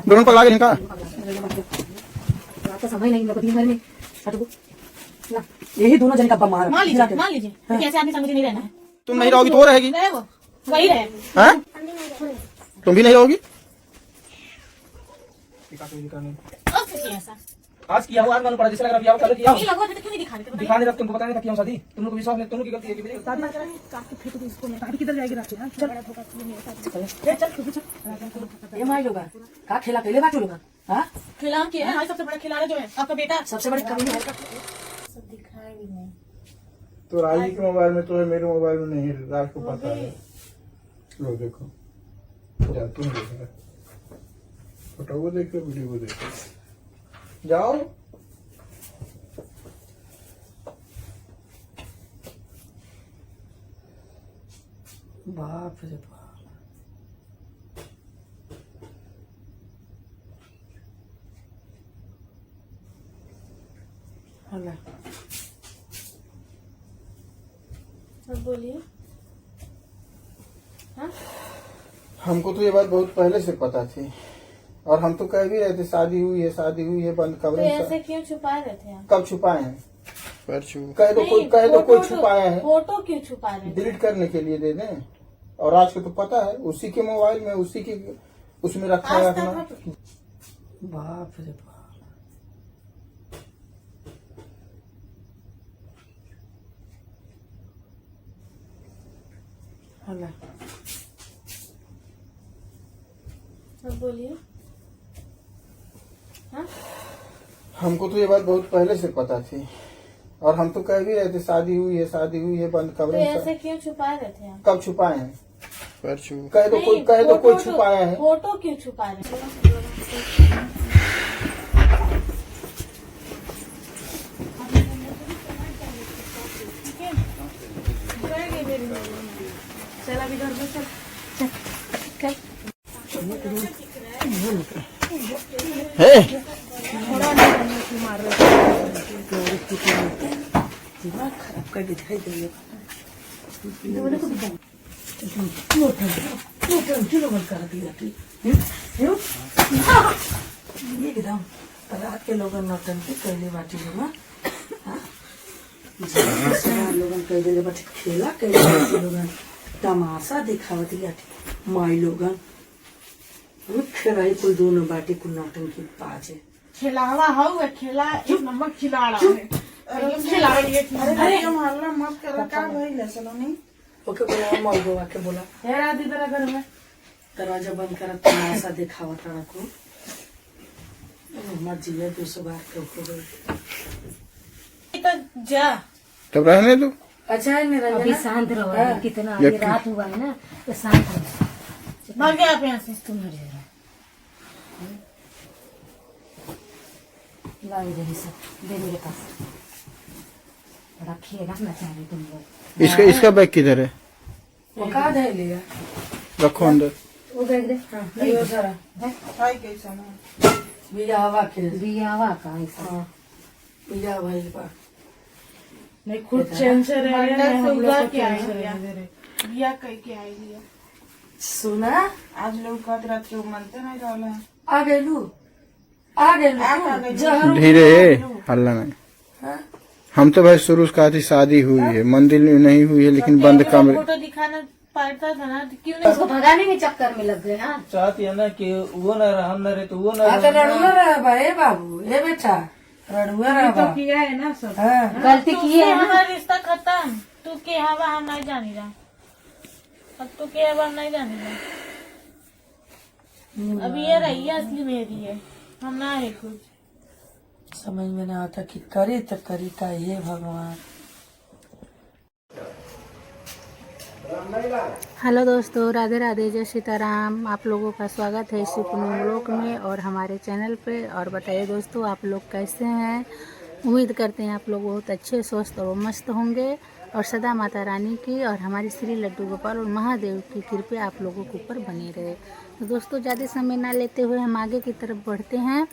दोनों पगला के निकाल। समय नहीं दिन भर में यही दोनों जन का बमार। मान लीजिए कैसे आदमी समझ नहीं रहना है। तुम नहीं रहोगी तो रहेगी। वही रहे। हैं? तुम भी नहीं रहोगी। आज किया हुआ आज पड़ा जैसे लग रहा है कल किया क्यों नहीं दिखाने तक तुमको बताने तक क्यों शादी तुम लोग को विश्वास नहीं तुम लोग की गलती है किधर जाएगी रात ये माई लोग का खेला पहले बात लोग हाँ खिला के है सबसे बड़ा खिलाड़ी जो है आपका बेटा सबसे बड़ी कमी है सब दिखाई भी नहीं। तो राजी के मोबाइल में तो है, मेरे मोबाइल में नहीं। राज को पता है। लो देखो, जा तुम देखो, फोटो को देखो, वीडियो को देखो, जाओ। बाप रे बाप। अब बोलिए। हाँ हमको तो ये बात बहुत पहले से पता थी और हम तो कह भी रहे थे शादी हुई है बंद तो खबरें। ऐसे क्यों छुपा रहे थे आप? कब छुपाए हैं? कह दो कोई छुपाया है। फोटो क्यों छुपा रहे थे? डिलीट करने के लिए दे दें। और आज को तो पता है, उसी के मोबाइल में उसी के उसमें रखा है अपना। बाप रे बाप। अब बोलिए। हाँ हमको तो ये बात बहुत पहले से पता थी और हम तो कह भी रहे थे शादी हुई है बंद तो खबरें। ऐसे क्यों छुपा रहे थे आप? कब छुपाए हैं? कह दो कोई छुपाया है। फोटो क्यों छुपा रहे थे? चल अभी घर में चल हे दिमाग खराब कर दिखाई दे एकदम रात के लोग नौटंकी कैले बाटी लोग लोगन कह दिले बाटी खेला कैले बाटी लोगन तमाशा दिखावती बाटी माई लोगन खेलाई कुल दोनों बाटी कुल नौटंकी बाजे खिलावा हो खेला एक नंबर खिलाड़ा है मत करो का भइल सलोनी ओके बोला मौल गोवा के बोला हेरा दी तेरा घर में दरवाजा बंद कर तमाशा दिखावा तारा को मत जिया 200 बार के हो गई तो जा तब रहने दो। अच्छा है निरंजन अभी शांत रहो। कितना अभी रात हुआ है ना तो शांत रहो। भाग गया आप यहाँ से। तुम हट जाओ। लाओ इधर ही सब दे मेरे पास। रखिए रखना चाहिए तुम लोग। इसका बैग किधर है? वो कहाँ दे लिया रखो अंदर। वो बैग दे। लियो जरा हाय कैसा ना बिया हवा के बियावा का ऐसा। हाँ बिया भाई बा नहीं खुद चैन से रह रहे हैं हम लोग क्या बिया कह के आई बिया सुना आज लोग कहते रात के मनते नहीं रहले आ गेलू धीरे हल्ला नहीं। हाँ? हम तो भाई शुरू से कहा थी शादी हुई है, मंदिर में नहीं हुई है, लेकिन बंद कमरे। फोटो दिखाना पड़ता था ना क्यों नहीं? उसको भगाने के चक्कर में लग गए। हाँ चाहती है ना कि वो न रहा हम न रहे तो वो न हाँ तो रड़ुआ रहा बा ए बाबू ए बेटा रड़ुआ रहा बा किया है ना सब हाँ गलती की है ना। हमारा रिश्ता खत्म। तू के हवा हम नहीं जानी रहा। अब तू के हवा हम नहीं जानी रहा। अब ये रही है असली मेरी है हम ना है कुछ समझ में ना आता कि करे तो करी का ये भगवान। हेलो दोस्तों, राधे राधे, जय सीताराम। आप लोगों का स्वागत है इसी पुनः व्लॉग में और हमारे चैनल पे। और बताइए दोस्तों आप लोग कैसे हैं। उम्मीद करते हैं आप लोग बहुत अच्छे स्वस्थ और मस्त होंगे और सदा माता रानी की और हमारी श्री लड्डू गोपाल और महादेव की कृपा आप लोगों के ऊपर बनी रहे। तो दोस्तों ज़्यादा समय ना लेते हुए हम आगे की तरफ बढ़ते हैं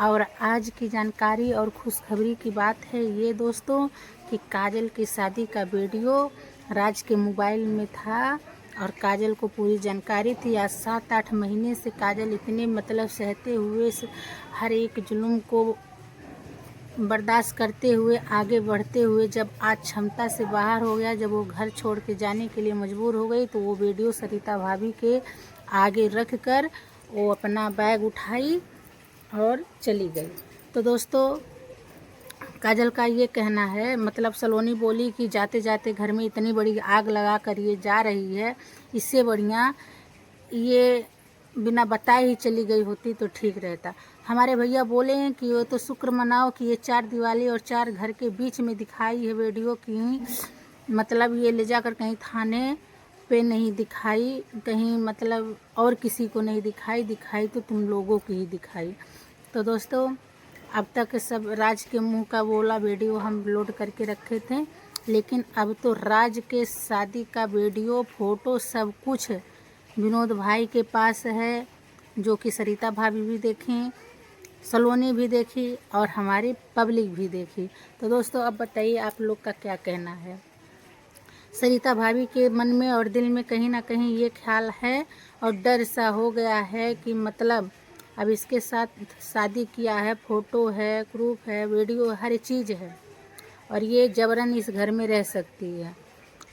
और आज की जानकारी और खुशखबरी की बात है ये दोस्तों कि काजल की शादी का वीडियो राज के मोबाइल में था और काजल को पूरी जानकारी थी। आज 7-8 महीने से काजल इतने मतलब सहते हुए हर एक जुल्म को बर्दाश्त करते हुए आगे बढ़ते हुए जब आज क्षमता से बाहर हो गया, जब वो घर छोड़ के जाने के लिए मजबूर हो गई, तो वो वीडियो सरिता भाभी के आगे रख कर वो अपना बैग उठाई और चली गई। तो दोस्तों काजल का ये कहना है, मतलब सलोनी बोली कि जाते जाते घर में इतनी बड़ी आग लगा कर ये जा रही है, इससे बढ़िया ये बिना बताए ही चली गई होती तो ठीक रहता। हमारे भैया बोले हैं कि वो तो शुक्र मनाओ कि ये 4 दीवाली और 4 घर के बीच में दिखाई है वीडियो की, मतलब ये ले जाकर कहीं थाने पे नहीं दिखाई, कहीं मतलब और किसी को नहीं दिखाई तो तुम लोगों की ही दिखाई। तो दोस्तों अब तक सब राज के मुंह का बोला वीडियो हम लोड करके रखे थे, लेकिन अब तो राज के शादी का वीडियो फोटो सब कुछ विनोद भाई के पास है, जो कि सरिता भाभी भी देखी, सलोनी भी देखी और हमारी पब्लिक भी देखी। तो दोस्तों अब बताइए आप लोग का क्या कहना है। सरिता भाभी के मन में और दिल में कहीं ना कहीं ये ख्याल है और डर सा हो गया है कि मतलब अब इसके साथ शादी किया है, फ़ोटो है, प्रूफ है, वीडियो हर चीज़ है और ये जबरन इस घर में रह सकती है।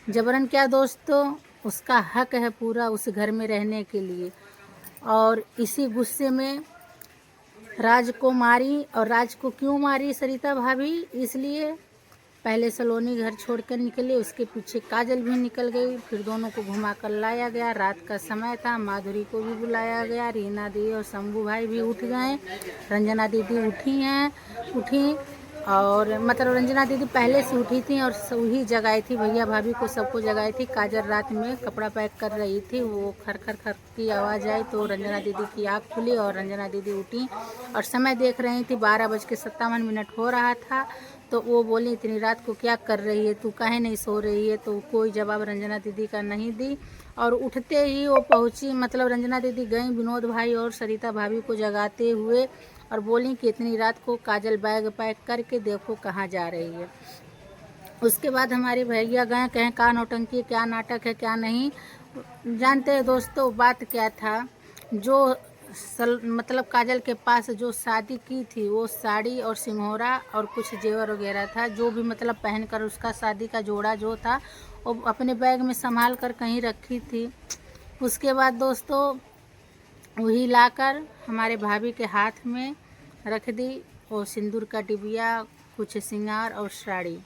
जबरन क्या दोस्तों, उसका हक है पूरा उस घर में रहने के लिए। और इसी गुस्से में राज को मारी। और राज को क्यों मारी सरिता भाभी? इसलिए पहले सलोनी घर छोड़कर निकले, उसके पीछे काजल भी निकल गई, फिर दोनों को घुमा कर लाया गया। रात का समय था, माधुरी को भी बुलाया गया, रीना दी और शंभू भाई भी उठ गए, रंजना दीदी उठी और मतलब रंजना दीदी पहले से उठी थी और वही जगाई थी, भैया भाभी को सबको जगाई थी। काजल रात में कपड़ा पैक कर रही थी, वो खर खर खर की आवाज़ आई तो रंजना दीदी की आँख खुली और रंजना दीदी उठी और समय देख रही थी, 12:57 हो रहा था। तो वो बोली इतनी रात को क्या कर रही है तू, काहे नहीं सो रही है? तो कोई जवाब रंजना दीदी का नहीं दी और उठते ही वो पहुंची, मतलब रंजना दीदी गई विनोद भाई और सरिता भाभी को जगाते हुए और बोली कि इतनी रात को काजल बैग पैक करके देखो कहाँ जा रही है। उसके बाद हमारे भैया गए, कहें क्या नौटंकी, क्या नाटक है, क्या नहीं। जानते हैं दोस्तों बात क्या था, जो मतलब काजल के पास जो शादी की थी वो साड़ी और सिंघोरा और कुछ जेवर वगैरह था, जो भी मतलब पहनकर उसका शादी का जोड़ा जो था वो अपने बैग में संभाल कर कहीं रखी थी। उसके बाद दोस्तों वही लाकर हमारे भाभी के हाथ में रख दी और सिंदूर का डिबिया, कुछ सिंगार और साड़ी,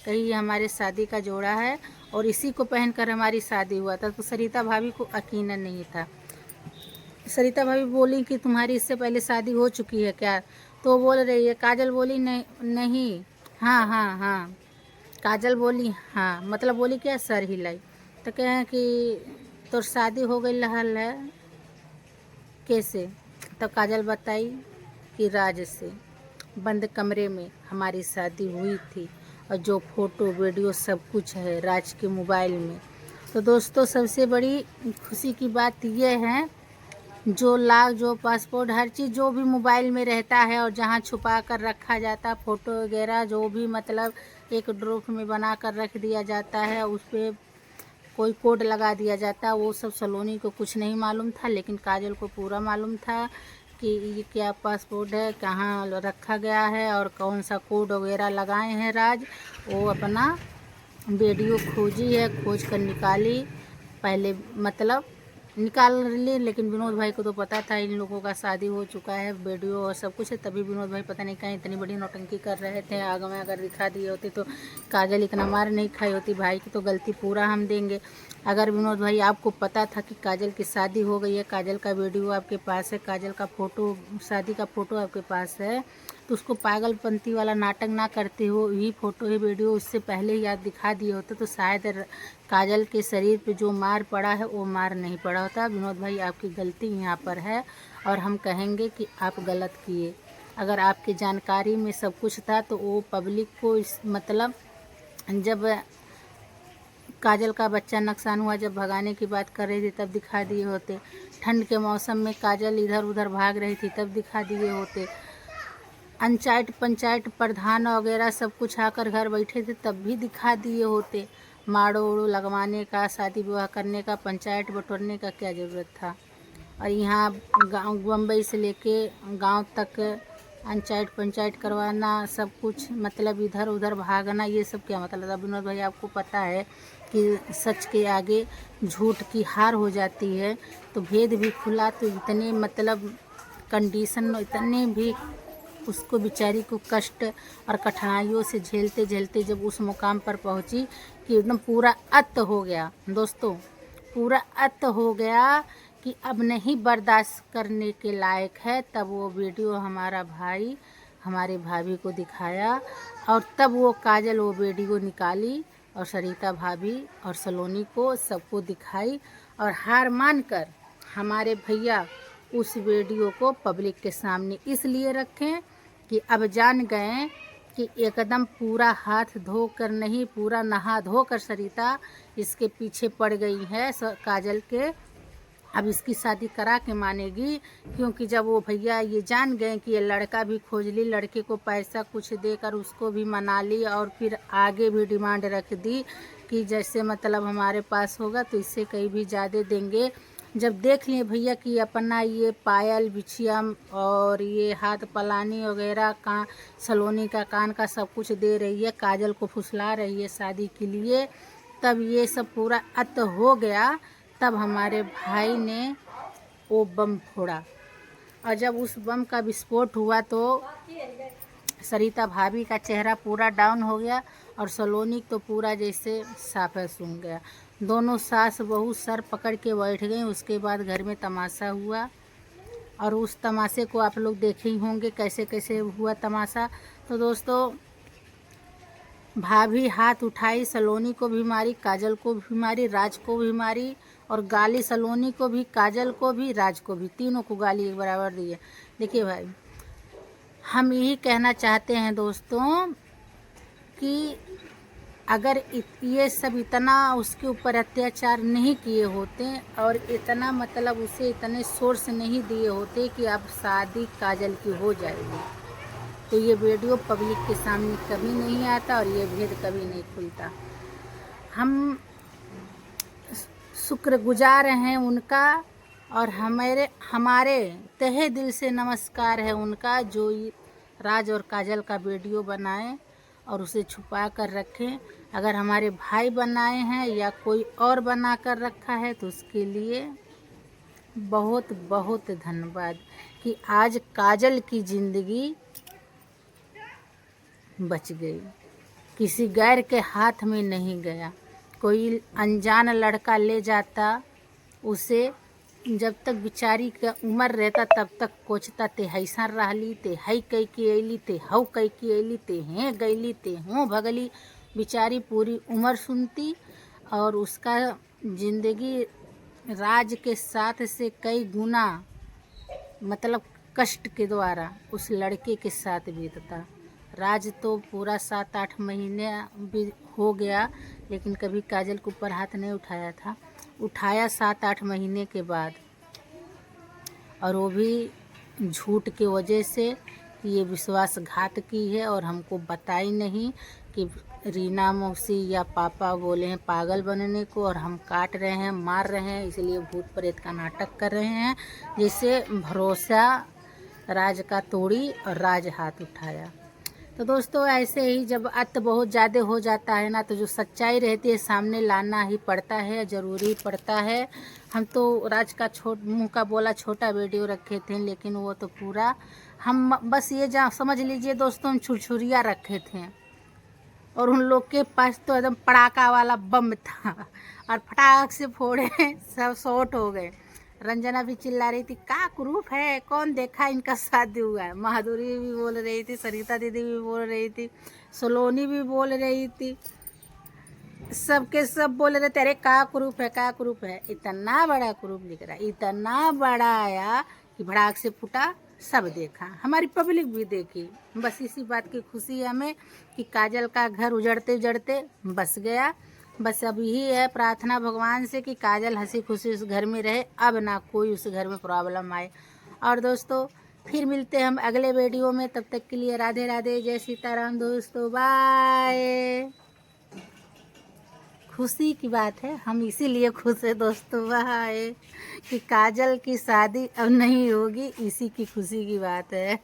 कहीं हमारे शादी का जोड़ा है और इसी को पहनकर हमारी शादी हुआ था। तो सरिता भाभी को यकीन नहीं था। सरिता भाभी बोली कि तुम्हारी इससे पहले शादी हो चुकी है क्या? तो बोल रही है, काजल बोली नहीं हाँ। काजल बोली हाँ, मतलब बोली क्या, सर हिलाई। तो कहें कि तो शादी हो गई लहल है कैसे? तो काजल बताई कि राज से बंद कमरे में हमारी शादी हुई थी और जो फोटो वीडियो सब कुछ है राज के मोबाइल में। तो दोस्तों सबसे बड़ी खुशी की बात यह है, जो पासपोर्ट हर चीज़ जो भी मोबाइल में रहता है और जहाँ छुपा कर रखा जाता, फ़ोटो वगैरह जो भी मतलब एक ड्रॉप में बना कर रख दिया जाता है, उस पर कोई कोड लगा दिया जाता, वो सब सलोनी को कुछ नहीं मालूम था, लेकिन काजल को पूरा मालूम था कि ये क्या पासपोर्ट है, कहाँ रखा गया है और कौन सा कोड वगैरह लगाए हैं राज। वो अपना वीडियो खोजी है, खोज कर निकाली, पहले मतलब निकाल ली, लेकिन विनोद भाई को तो पता था इन लोगों का शादी हो चुका है, वीडियो और सब कुछ है, तभी विनोद भाई पता नहीं कहीं इतनी बड़ी नौटंकी कर रहे थे। आगे में अगर दिखा दिए होते तो काजल इतना मार नहीं खाई होती। भाई की तो गलती पूरा हम देंगे। अगर विनोद भाई आपको पता था कि काजल की शादी हो गई है, काजल का वीडियो आपके पास है, काजल का फ़ोटो, शादी का फ़ोटो आपके पास है, तो उसको पागलपंती वाला नाटक ना करते हो, यही फ़ोटो ही वीडियो उससे पहले ही आप दिखा दिए होते तो शायद काजल के शरीर पे जो मार पड़ा है वो मार नहीं पड़ा होता। विनोद भाई आपकी गलती यहाँ पर है और हम कहेंगे कि आप गलत किए। अगर आपकी जानकारी में सब कुछ था तो वो पब्लिक को मतलब जब काजल का बच्चा नुकसान हुआ, जब भगाने की बात कर रही थी तब दिखा दिए होते। ठंड के मौसम में काजल इधर उधर भाग रही थी तब दिखा दिए होते। पंचायत प्रधान वगैरह सब कुछ आकर घर बैठे थे तब भी दिखा दिए होते। माड़ो उड़ो लगवाने का, शादी विवाह करने का, पंचायत बटोरने का क्या ज़रूरत था। और यहाँ गांव बम्बई से लेके गांव तक पंचायत करवाना, सब कुछ मतलब इधर उधर भागना, ये सब क्या मतलब था। विनोद भाई आपको पता है कि सच के आगे झूठ की हार हो जाती है। तो भेद भी खुला तो इतने मतलब कंडीशन, इतने भी उसको बेचारी को कष्ट और कठिनाइयों से झेलते झेलते जब उस मुकाम पर पहुंची कि एकदम पूरा अत हो गया दोस्तों, पूरा अत हो गया कि अब नहीं बर्दाश्त करने के लायक है। तब वो वीडियो हमारा भाई हमारे भाभी को दिखाया और तब वो काजल वो वीडियो निकाली और सरिता भाभी और सलोनी को सबको दिखाई और हार मानकर हमारे भैया उस वीडियो को पब्लिक के सामने इसलिए रखें कि अब जान गए कि एकदम पूरा हाथ धोकर नहीं, पूरा नहा धोकर सरिता इसके पीछे पड़ गई है काजल के। अब इसकी शादी करा के मानेगी, क्योंकि जब वो भैया ये जान गए कि ये लड़का भी खोज ली, लड़के को पैसा कुछ देकर उसको भी मना ली और फिर आगे भी डिमांड रख दी कि जैसे मतलब हमारे पास होगा तो इससे कहीं भी ज़्यादा देंगे। जब देख लिए भैया कि अपना ये पायल बिछिया और ये हाथ पलानी वगैरह का सलोनी का कान का सब कुछ दे रही है, काजल को फुसला रही है शादी के लिए, तब ये सब पूरा अत हो गया। तब हमारे भाई ने वो बम फोड़ा और जब उस बम का विस्फोट हुआ तो सरिता भाभी का चेहरा पूरा डाउन हो गया और सलोनी तो पूरा जैसे साफे सूंघ गया। दोनों सास बहू सर पकड़ के बैठ गई। उसके बाद घर में तमाशा हुआ और उस तमाशे को आप लोग देखे ही होंगे कैसे कैसे हुआ तमाशा। तो दोस्तों भाभी हाथ उठाई, सलोनी को भी मारी, काजल को भी मारी, राज को भी मारी और गाली सलोनी को भी, काजल को भी, राज को भी, तीनों को गाली एक बराबर दी है। देखिए भाई, हम यही कहना चाहते हैं दोस्तों कि अगर ये सब इतना उसके ऊपर अत्याचार नहीं किए होते और इतना मतलब उसे इतने सोर्स नहीं दिए होते कि अब शादी काजल की हो जाएगी, तो ये वीडियो पब्लिक के सामने कभी नहीं आता और ये भेद कभी नहीं खुलता। हम शुक्रगुजार हैं उनका और हमारे तहे दिल से नमस्कार है उनका जो राज और काजल का वीडियो बनाए और उसे छुपा कर रखें। अगर हमारे भाई बनाए हैं या कोई और बना कर रखा है तो उसके लिए बहुत बहुत धन्यवाद कि आज काजल की ज़िंदगी बच गई, किसी गैर के हाथ में नहीं गया। कोई अनजान लड़का ले जाता उसे, जब तक बिचारी का उम्र रहता तब तक कोचता ते हैसा रहली, ते हई कई की अली, ते हऊ कई की अली, ते हैं गईली, ते हों भगली। बिचारी पूरी उम्र सुनती और उसका ज़िंदगी राज के साथ से कई गुना मतलब कष्ट के द्वारा उस लड़के के साथ बीतता। राज तो पूरा 7-8 महीने भी हो गया लेकिन कभी काजल के ऊपर हाथ नहीं उठाया था, उठाया 7-8 महीने के बाद, और वो भी झूठ के वजह से कि ये विश्वासघात की है और हमको बताई नहीं कि रीना मौसी या पापा बोले हैं पागल बनने को और हम काट रहे हैं, मार रहे हैं, इसलिए भूत प्रेत का नाटक कर रहे हैं, जिससे भरोसा राज का तोड़ी और राज हाथ उठाया। तो दोस्तों ऐसे ही जब अत बहुत ज़्यादा हो जाता है ना, तो जो सच्चाई रहती है सामने लाना ही पड़ता है, ज़रूरी पड़ता है। हम तो राज का मुंह का बोला छोटा वीडियो रखे थे, लेकिन वो तो पूरा हम बस ये समझ लीजिए दोस्तों, हम छुरछुरिया रखे थे और उन लोग के पास तो एकदम पड़ाका वाला बम था और फटाक से फोड़े सब शॉर्ट हो गए। रंजना भी चिल्ला रही थी का ग्रुप है, कौन देखा इनका शादी हुआ है। माधुरी भी बोल रही थी, सरिता दीदी भी बोल रही थी, सलोनी भी बोल रही थी, सबके सब बोल रहे थे अरे का ग्रुप है, का ग्रुप है। इतना बड़ा ग्रुप दिख रहा है, इतना बड़ा आया कि भड़ाक से फूटा, सब देखा, हमारी पब्लिक भी देखी। बस इसी बात की खुशी है हमें कि काजल का घर उजड़ते उजड़ते बस गया। बस अब यही है प्रार्थना भगवान से कि काजल हंसी खुशी उस घर में रहे, अब ना कोई उस घर में प्रॉब्लम आए। और दोस्तों फिर मिलते हैं हम अगले वीडियो में, तब तक के लिए राधे राधे, जय सीताराम दोस्तों, बाय। खुशी की बात है, हम इसीलिए खुश है दोस्तों वहाँ है कि काजल की शादी अब नहीं होगी, इसी की खुशी की बात है।